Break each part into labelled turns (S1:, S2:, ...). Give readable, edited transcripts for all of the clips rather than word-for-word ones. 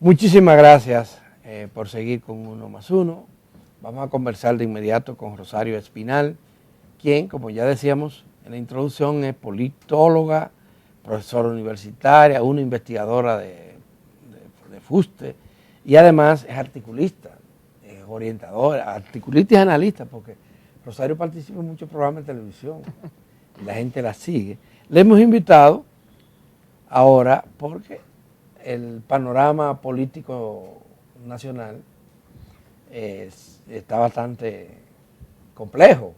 S1: Muchísimas gracias por seguir con Uno más Uno. Vamos a conversar de inmediato con Rosario Espinal, quien, como ya decíamos en la introducción, es politóloga, profesora universitaria, una investigadora de FUSTE y además es articulista, es orientadora, articulista y analista, porque Rosario participa en muchos programas de televisión y la gente la sigue. Le hemos invitado ahora porque el panorama político nacional está bastante complejo.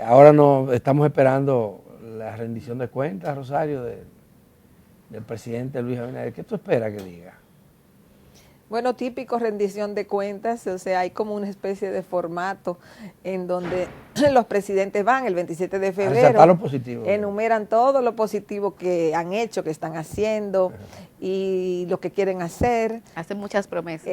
S1: Ahora estamos esperando la rendición de cuentas, Rosario, del presidente Luis Abinader. ¿Qué tú esperas que diga?
S2: Bueno, típico rendición de cuentas, o sea, hay como una especie de formato en donde los presidentes van el 27 de febrero,
S1: lo positivo,
S2: enumeran todo lo positivo que han hecho, que están haciendo y lo que quieren hacer.
S3: Hacen muchas promesas.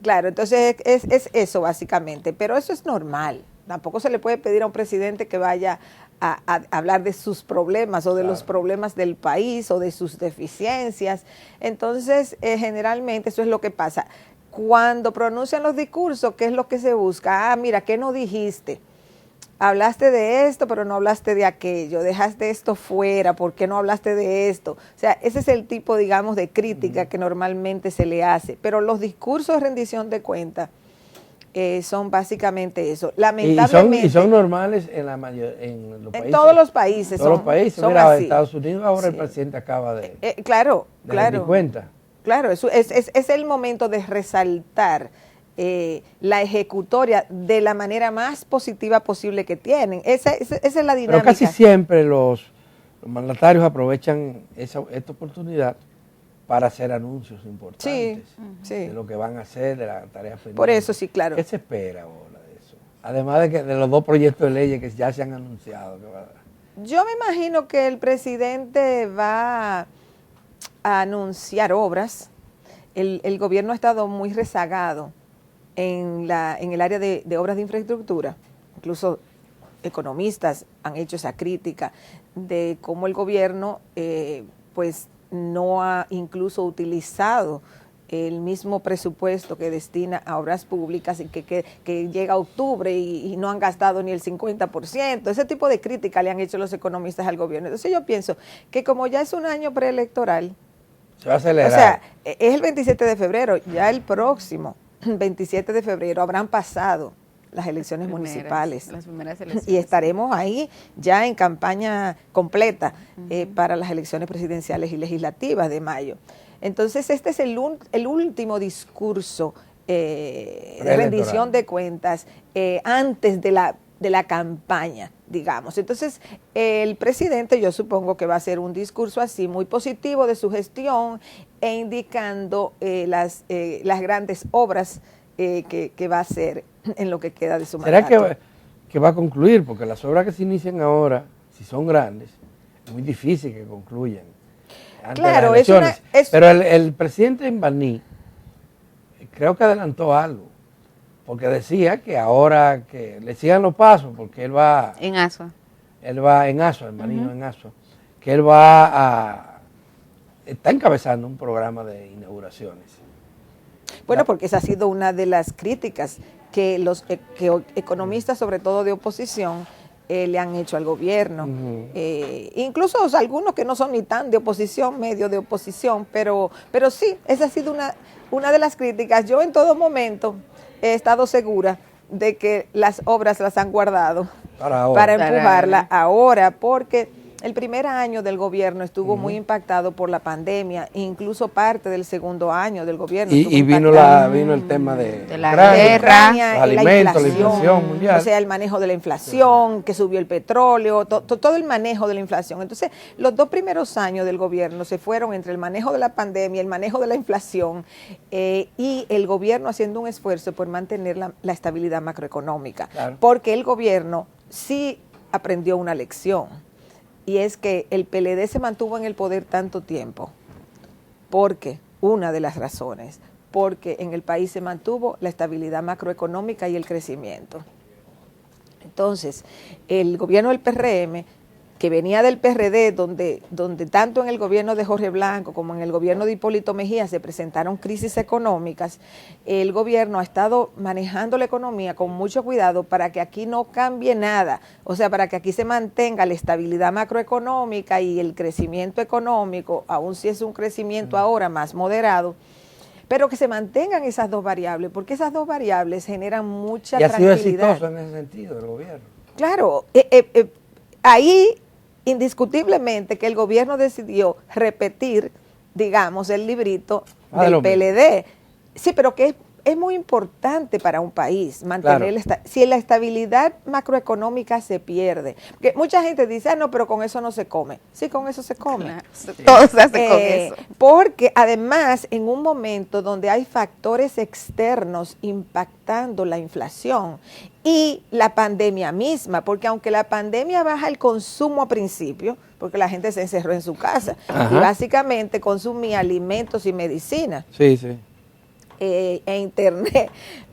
S2: Claro, entonces es eso básicamente, pero eso es normal. Tampoco se le puede pedir a un presidente que vaya a hablar de sus problemas o de los problemas del país o de sus deficiencias. Entonces, generalmente eso es lo que pasa. Cuando pronuncian los discursos, ¿qué es lo que se busca? Ah, mira, ¿qué no dijiste? Hablaste de esto, pero no hablaste de aquello, dejaste esto fuera, ¿por qué no hablaste de esto? O sea, ese es el tipo, digamos, de crítica que normalmente se le hace. Pero los discursos de rendición de cuentas son básicamente eso. Lamentablemente.
S1: Y son normales en la en los países.
S2: En todos los países.
S1: En todos los países.
S2: Son
S1: Mira,
S2: así.
S1: Estados Unidos ahora el presidente acaba de rendir cuenta.
S2: Claro, eso es el momento de resaltar la ejecutoria de la manera más positiva posible que tienen. Esa es la dinámica.
S1: Pero casi siempre los mandatarios aprovechan esta oportunidad para hacer anuncios importantes de lo que van a hacer, de la tarea pendiente.
S2: Por eso, sí, claro.
S1: ¿Qué se espera ahora de eso? Además de los 2 proyectos de leyes que ya se han anunciado.
S2: Yo me imagino que el presidente va a anunciar obras. El gobierno ha estado muy rezagado en el área de obras de infraestructura. Incluso economistas han hecho esa crítica de cómo el gobierno, pues, no ha incluso utilizado el mismo presupuesto que destina a obras públicas y que llega a octubre y no han gastado ni el 50%. Ese tipo de crítica le han hecho los economistas al gobierno. Entonces yo pienso que como ya es un año preelectoral,
S1: se va a acelerar.
S2: O sea, es el 27 de febrero, ya el próximo 27 de febrero habrán pasado las elecciones municipales.
S3: Las primeras elecciones.
S2: Y estaremos ahí ya en campaña completa para las elecciones presidenciales y legislativas de mayo. Entonces, este es el último discurso de rendición de cuentas antes de la campaña, digamos. Entonces, el presidente, yo supongo que va a hacer un discurso así muy positivo de su gestión e indicando las grandes obras que va a hacer en lo que queda de su mandato.
S1: ¿Será que va a concluir? Porque las obras que se inician ahora, si son grandes, es muy difícil que concluyan antes de las elecciones. Pero el presidente en Baní creo que adelantó algo, porque decía que ahora que le sigan los pasos, porque él va
S3: en Asua.
S1: Él va en Asua, en Baní, no en Asua, que él está encabezando un programa de inauguraciones.
S2: Bueno, porque esa ha sido una de las críticas que los economistas, sobre todo de oposición, le han hecho al gobierno. Incluso algunos que no son ni tan de oposición, medio de oposición, pero sí, esa ha sido una de las críticas. Yo en todo momento he estado segura de que las obras las han guardado para empujarla ahora, porque el primer año del gobierno estuvo muy impactado por la pandemia, incluso parte del segundo año del gobierno.
S1: Y vino el tema de
S2: la guerra,
S1: los alimentos, la inflación mundial.
S2: O sea, el manejo de la inflación, que subió el petróleo, todo el manejo de la inflación. Entonces, los 2 primeros años del gobierno se fueron entre el manejo de la pandemia, el manejo de la inflación y el gobierno haciendo un esfuerzo por mantener la estabilidad macroeconómica. Claro. Porque el gobierno sí aprendió una lección. Y es que el PLD se mantuvo en el poder tanto tiempo, porque una de las razones, porque en el país se mantuvo la estabilidad macroeconómica y el crecimiento. Entonces, el gobierno del PRM, que venía del PRD, donde tanto en el gobierno de Jorge Blanco como en el gobierno de Hipólito Mejía se presentaron crisis económicas, el gobierno ha estado manejando la economía con mucho cuidado para que aquí no cambie nada, o sea, para que aquí se mantenga la estabilidad macroeconómica y el crecimiento económico, aun si es un crecimiento ahora más moderado, pero que se mantengan esas dos variables, porque esas dos variables generan mucha tranquilidad.
S1: Y ha sido exitoso en ese sentido el gobierno.
S2: Claro, ahí indiscutiblemente que el gobierno decidió repetir, digamos, el librito del PLD. Sí, pero que es muy importante para un país mantener, si la estabilidad macroeconómica se pierde. Porque mucha gente dice, no, pero con eso no se come. Sí, con eso se come.
S3: Claro, todo se hace con eso.
S2: Porque además, en un momento donde hay factores externos impactando la inflación y la pandemia misma, porque aunque la pandemia baja el consumo a principio, porque la gente se encerró en su casa y básicamente consumía alimentos y medicina.
S1: Sí, sí.
S2: E internet,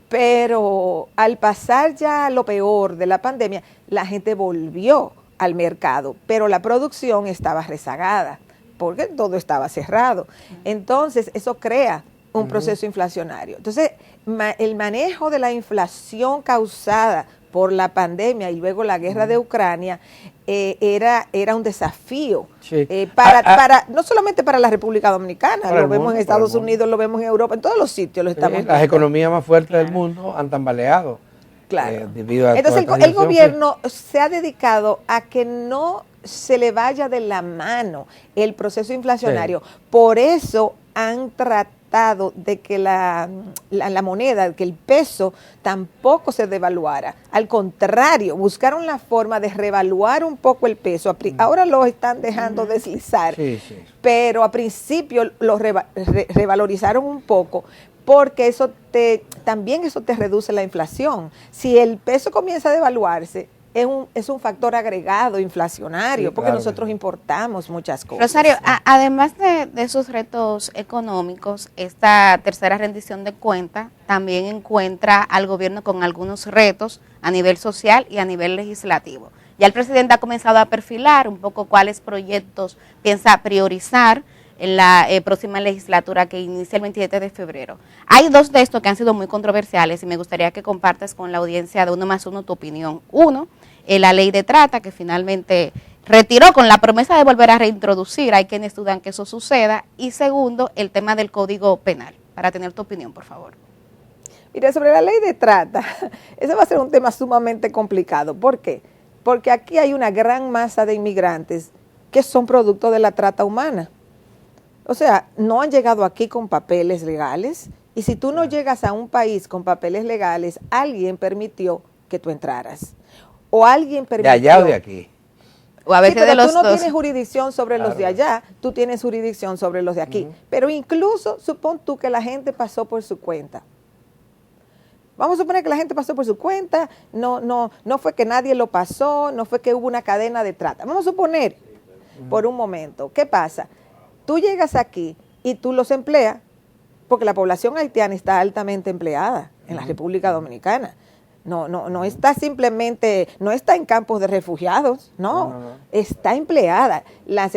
S2: pero al pasar ya lo peor de la pandemia, la gente volvió al mercado, pero la producción estaba rezagada, porque todo estaba cerrado. Entonces, eso crea un proceso inflacionario. Entonces, el manejo de la inflación causada por la pandemia y luego la guerra de Ucrania era un desafío no solamente para la República Dominicana, lo vemos en Estados Unidos, lo vemos en Europa, en todos los sitios lo estamos viendo.
S1: Las economías más fuertes del mundo han tambaleado.
S2: Claro.
S1: Debido a
S2: entonces el gobierno se ha dedicado a que no se le vaya de la mano el proceso inflacionario. Por eso han tratado de que la moneda, que el peso tampoco se devaluara. Al contrario, buscaron la forma de revaluar un poco el peso. Ahora lo están dejando deslizar, pero a principio lo revalorizaron un poco, porque también eso te reduce la inflación. Si el peso comienza a devaluarse, es un factor agregado inflacionario, porque nosotros importamos muchas cosas.
S3: Rosario, además de esos retos económicos, esta tercera rendición de cuentas también encuentra al gobierno con algunos retos a nivel social y a nivel legislativo. Ya el presidente ha comenzado a perfilar un poco cuáles proyectos piensa priorizar en la próxima legislatura que inicia el 27 de febrero. Hay dos de estos que han sido muy controversiales y me gustaría que compartas con la audiencia de Uno más Uno tu opinión. Uno, la ley de trata que finalmente retiró con la promesa de volver a reintroducir. Hay quienes dudan que eso suceda. Y segundo, el tema del Código Penal. Para tener tu opinión, por favor.
S2: Mira, sobre la ley de trata, ese va a ser un tema sumamente complicado. ¿Por qué? Porque aquí hay una gran masa de inmigrantes que son producto de la trata humana. O sea, no han llegado aquí con papeles legales, y si tú no llegas a un país con papeles legales, alguien permitió que tú entraras. O alguien permitió...
S1: ¿De allá o de aquí?
S3: O a veces
S2: pero
S3: de los
S2: tú no
S3: dos.
S2: tienes jurisdicción sobre los de allá, tú tienes jurisdicción sobre los de aquí. Pero incluso, supón tú que la gente pasó por su cuenta. Vamos a suponer que la gente pasó por su cuenta, no fue que nadie lo pasó, no fue que hubo una cadena de trata. Vamos a suponer, por un momento, ¿qué pasa? Tú llegas aquí y tú los empleas, porque la población haitiana está altamente empleada en la República Dominicana. No está simplemente, no está en campos de refugiados, no. Está empleada. La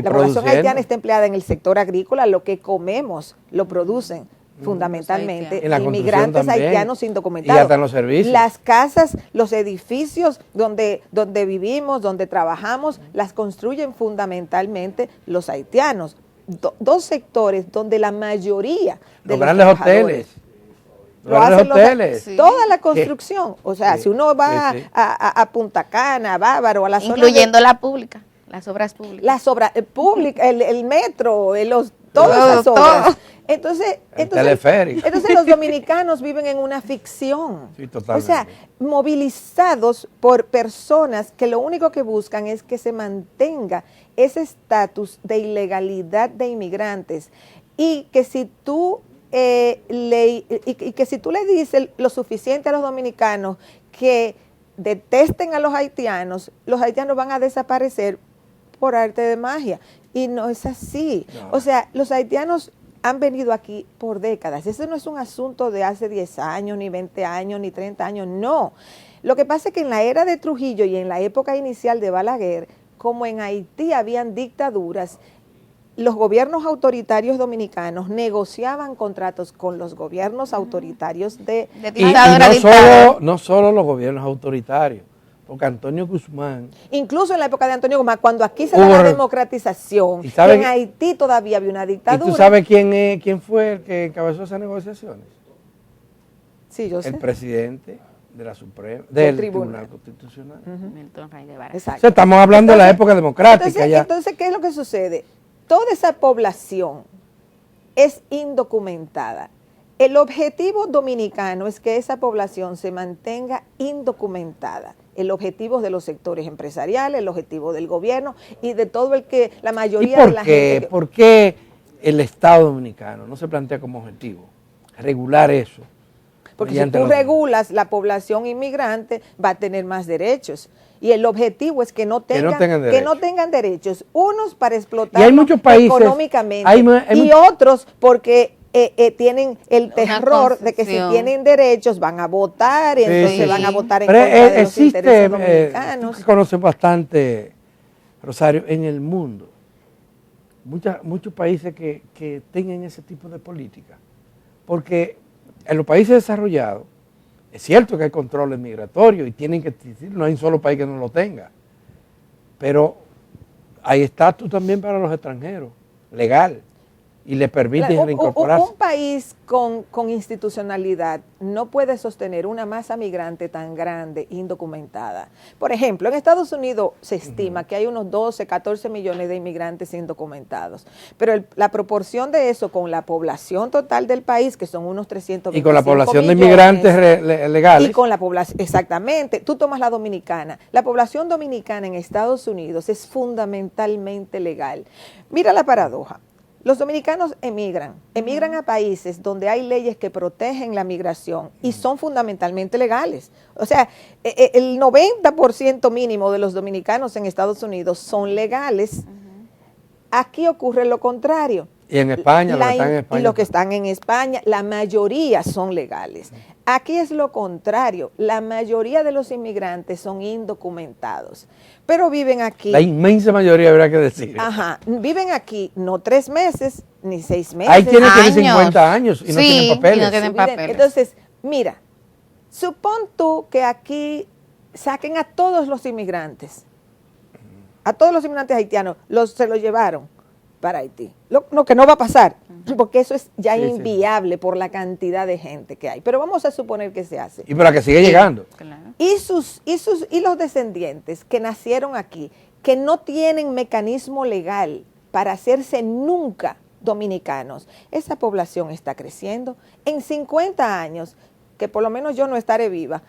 S2: población haitiana está empleada en el sector agrícola, lo que comemos lo producen fundamentalmente inmigrantes haitianos indocumentados.
S1: Y hasta en los servicios.
S2: Las casas, los edificios donde vivimos, donde trabajamos, las construyen fundamentalmente los haitianos. Dos sectores donde la mayoría de
S1: los grandes hoteles.
S2: Lo hacen toda la construcción. O sea, si uno va a Punta Cana, a Bávaro, a la zona
S3: incluyendo la pública, las obras públicas.
S2: Las obras públicas, el metro, todas esas obras. Entonces los dominicanos viven en una ficción.
S1: Sí, totalmente.
S2: O sea, movilizados por personas que lo único que buscan es que se mantenga ese estatus de ilegalidad de inmigrantes, y que si tú que si tú le dices lo suficiente a los dominicanos que detesten a los haitianos van a desaparecer por arte de magia. Y no es así. No. O sea, los haitianos han venido aquí por décadas. Ese no es un asunto de hace 10 años, ni 20 años, ni 30 años, no. Lo que pasa es que en la era de Trujillo y en la época inicial de Balaguer, como en Haití habían dictaduras, los gobiernos autoritarios dominicanos negociaban contratos con los gobiernos autoritarios de
S3: dictadura.
S1: No solo los gobiernos autoritarios, porque Antonio Guzmán...
S2: Incluso en la época de Antonio Guzmán, cuando aquí se da la democratización, en Haití todavía había una dictadura.
S1: ¿Y tú sabes quién fue el que encabezó esas negociaciones?
S2: Sí, yo sé.
S1: El presidente de la Suprema, del Tribunal Constitucional.
S3: Milton Rey de Vara.
S2: Exacto.
S1: O sea, estamos hablando de la época democrática.
S2: Entonces, ¿qué es lo que sucede? Toda esa población es indocumentada. El objetivo dominicano es que esa población se mantenga indocumentada. El objetivo de los sectores empresariales, el objetivo del gobierno y de todo la mayoría de la gente.
S1: ¿Por qué el Estado dominicano no se plantea como objetivo regular eso?
S2: Porque si tú regulas la población inmigrante, va a tener más derechos. Y el objetivo es que no tengan derechos. Unos para explotar económicamente y otros porque tienen el terror de que si tienen derechos van a votar y entonces van a votar en contra de los intereses dominicanos.
S1: Tú conoces bastante, Rosario, en el mundo. Muchos países que tengan ese tipo de política. Porque en los países desarrollados, es cierto que hay controles migratorios y tienen que existir, no hay un solo país que no lo tenga, pero hay estatus también para los extranjeros, legal, y les permiten reincorporarse.
S2: Un país con institucionalidad no puede sostener una masa migrante tan grande indocumentada. Por ejemplo, en Estados Unidos se estima que hay unos 12, 14 millones de inmigrantes indocumentados, pero la proporción de eso con la población total del país, que son unos 325 millones.
S1: Y con la población de inmigrantes legales.
S2: Y con la población, exactamente. Tú tomas la dominicana. La población dominicana en Estados Unidos es fundamentalmente legal. Mira la paradoja. Los dominicanos emigran a países donde hay leyes que protegen la migración y son fundamentalmente legales. O sea, el 90% mínimo de los dominicanos en Estados Unidos son legales. Aquí ocurre lo contrario.
S1: Y en España,
S2: los que están en España, la mayoría son legales. Aquí es lo contrario, la mayoría de los inmigrantes son indocumentados, pero viven aquí.
S1: La inmensa mayoría, habrá que decir.
S2: Ajá, viven aquí no 3 meses, ni 6 meses.
S1: Hay quienes tienen 50 años y no tienen papeles.
S3: Y no tienen papeles.
S2: Entonces, mira, supón tú que aquí saquen a todos los inmigrantes haitianos, se los llevaron para Haití. Lo que no va a pasar, porque eso es ya inviable por la cantidad de gente que hay. Pero vamos a suponer que se hace.
S1: Y para que sigue llegando.
S2: Claro. Y los descendientes que nacieron aquí, que no tienen mecanismo legal para hacerse nunca dominicanos, esa población está creciendo. En 50 años, que por lo menos yo no estaré viva,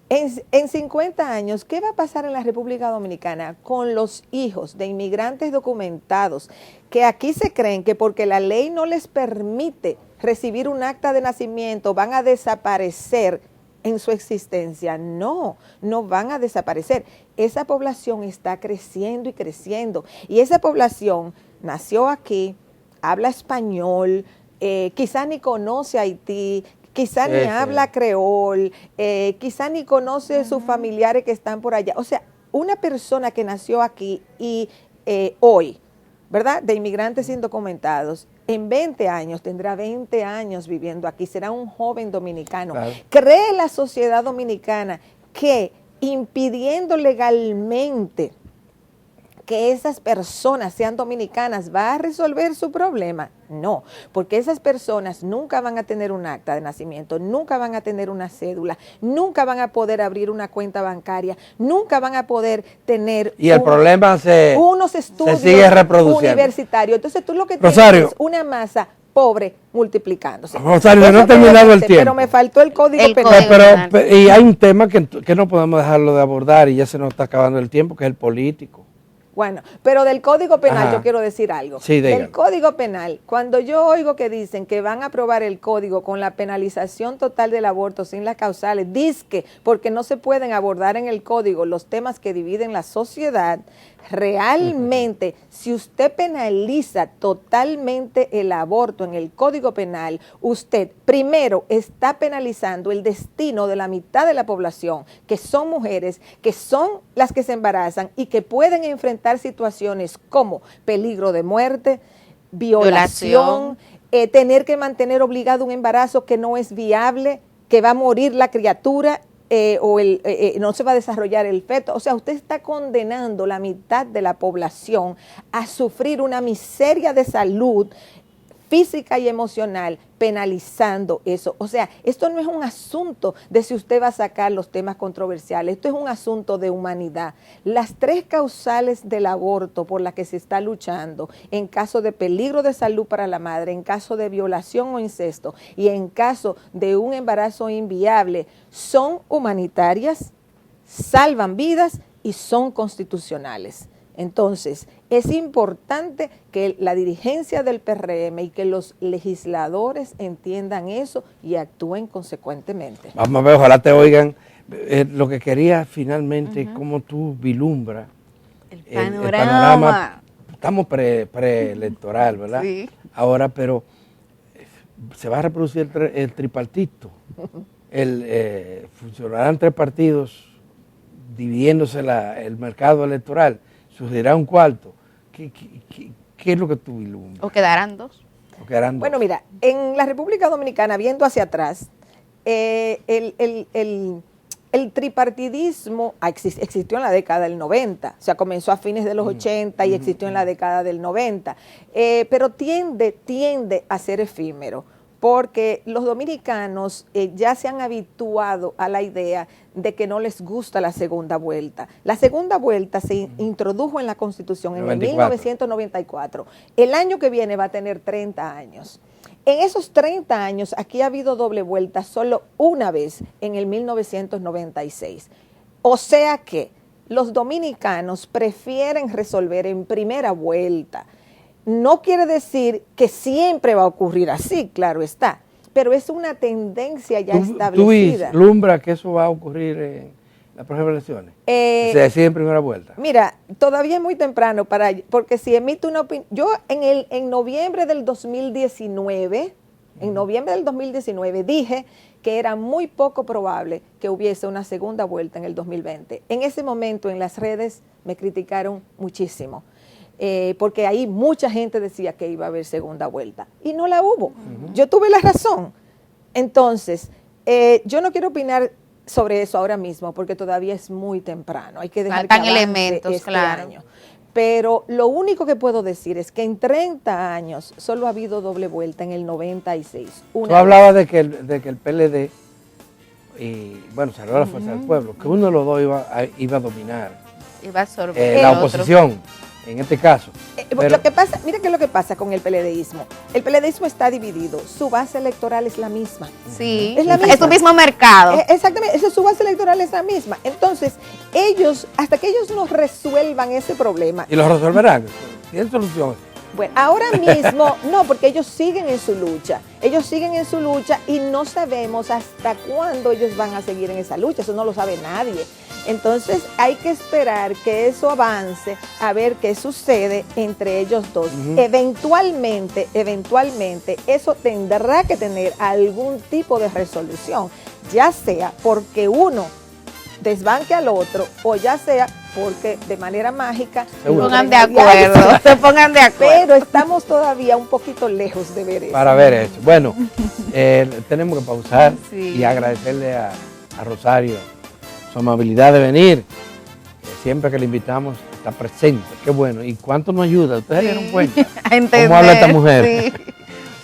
S2: en 50 años, ¿qué va a pasar en la República Dominicana con los hijos de inmigrantes documentados que aquí se creen que porque la ley no les permite recibir un acta de nacimiento van a desaparecer en su existencia? No van a desaparecer. Esa población está creciendo y creciendo. Y esa población nació aquí, habla español, quizá ni conoce Haití, quizá ni habla creol, quizá ni conoce sus familiares que están por allá. O sea, una persona que nació aquí y hoy, ¿verdad?, de inmigrantes indocumentados, en 20 años, tendrá 20 años viviendo aquí, será un joven dominicano. Claro. ¿Cree la sociedad dominicana que impidiendo legalmente que esas personas sean dominicanas va a resolver su problema? No, porque esas personas nunca van a tener un acta de nacimiento, nunca van a tener una cédula, nunca van a poder abrir una cuenta bancaria, nunca van a poder tener
S1: el problema
S2: unos estudios
S1: sigue reproduciendo
S2: universitarios. Entonces tú lo que
S1: Rosario,
S2: tienes es una masa pobre multiplicándose.
S1: Rosario, no he terminado el tiempo.
S2: Pero me faltó el código penal.
S1: Y hay un tema que no podemos dejarlo de abordar y ya se nos está acabando el tiempo, que es el político.
S2: Bueno, pero del Código Penal
S1: Ajá.
S2: yo quiero decir algo.
S1: Sí, dígalo.
S2: Del Código Penal, cuando yo oigo que dicen que van a aprobar el código con la penalización total del aborto sin las causales, dizque porque no se pueden abordar en el código los temas que dividen la sociedad, realmente, si usted penaliza totalmente el aborto en el Código Penal, usted primero está penalizando el destino de la mitad de la población, que son mujeres, que son las que se embarazan y que pueden enfrentar situaciones como peligro de muerte, violación, tener que mantener obligado un embarazo que no es viable, que va a morir la criatura, no se va a desarrollar el feto. O sea, usted está condenando la mitad de la población a sufrir una miseria de salud física y emocional, penalizando eso. O sea, esto no es un asunto de si usted va a sacar los temas controversiales, esto es un asunto de humanidad. Las 3 causales del aborto por las que se está luchando, en caso de peligro de salud para la madre, en caso de violación o incesto y en caso de un embarazo inviable, son humanitarias, salvan vidas y son constitucionales. Entonces, es importante que la dirigencia del PRM y que los legisladores entiendan eso y actúen consecuentemente.
S1: Vamos a ver, ojalá te oigan. Lo que quería finalmente, cómo tú vislumbras
S3: El
S1: el
S3: panorama.
S1: panorama. Estamos preelectoral, ¿verdad?
S3: Sí.
S1: Ahora, pero se va a reproducir el tripartito. Funcionarán 3 partidos dividiéndose el mercado electoral. Surgirá un cuarto. ¿Qué es lo que tú vislumbras?
S3: ¿O quedarán 2?
S1: ¿O quedarán 2?
S2: Bueno, mira, en la República Dominicana, viendo hacia atrás, el tripartidismo existió en la década del 90, o sea, comenzó a fines de los 80 y existió en la década del 90, pero tiende a ser efímero, porque los dominicanos ya se han habituado a la idea de que no les gusta la segunda vuelta. La segunda vuelta se introdujo en la Constitución en el 1994. El año que viene va a tener 30 años. En esos 30 años, aquí ha habido doble vuelta solo una vez, en el 1996. O sea que los dominicanos prefieren resolver en primera vuelta. No quiere decir que siempre va a ocurrir así, claro está, pero es una tendencia ya establecida.
S1: ¿Tú vislumbras que eso va a ocurrir en las próximas elecciones? ¿Se decide en primera vuelta?
S2: Mira, todavía es muy temprano porque si emito una opinión, yo en noviembre del 2019, dije que era muy poco probable que hubiese una segunda vuelta en el 2020. En ese momento en las redes me criticaron muchísimo. Porque ahí mucha gente decía que iba a haber segunda vuelta y no la hubo. Yo tuve la razón. Entonces, yo no quiero opinar sobre eso ahora mismo porque todavía es muy temprano. Hay que dejar
S3: faltan
S2: que avance
S3: elementos,
S2: este
S3: claro.
S2: año. Pero lo único que puedo decir es que en 30 años solo ha habido doble vuelta en el 96.
S1: Tú hablabas de que el PLD, y bueno, salió la Fuerza del Pueblo, que uno de los dos iba a dominar
S3: Iba a absorber
S1: la
S3: el otro.
S1: oposición, en este caso. Pero,
S2: lo que pasa, mira qué es lo que pasa con el PLDismo. El PLDismo está dividido, su base electoral es la misma.
S3: Sí,
S2: Es la misma.
S3: es su mismo mercado.
S2: Exactamente, su base electoral es la misma. Entonces, hasta que ellos no resuelvan ese problema.
S1: y lo resolverán. ¿Tienen solución?
S2: Bueno, ahora mismo no, porque ellos siguen en su lucha. Ellos siguen en su lucha y no sabemos hasta cuándo ellos van a seguir en esa lucha. Eso no lo sabe nadie. Entonces hay que esperar que eso avance, a ver qué sucede entre ellos dos. Eventualmente, eso tendrá que tener algún tipo de resolución, ya sea porque uno desbanque al otro o ya sea porque de manera mágica
S3: Se pongan de acuerdo, se pongan de acuerdo.
S2: Pero estamos todavía un poquito lejos de ver eso.
S1: Para ver eso. Bueno, tenemos que pausar
S3: Sí.
S1: y agradecerle a Rosario su amabilidad de venir. Siempre que le invitamos está presente. Qué bueno. ¿Y cuánto nos ayuda? ¿Ustedes se dieron cuenta?
S3: A entender,
S1: ¿Cómo habla esta mujer?
S3: sí.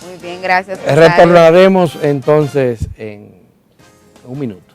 S3: Muy bien, gracias. Rosario.
S1: Retornaremos entonces en un minuto.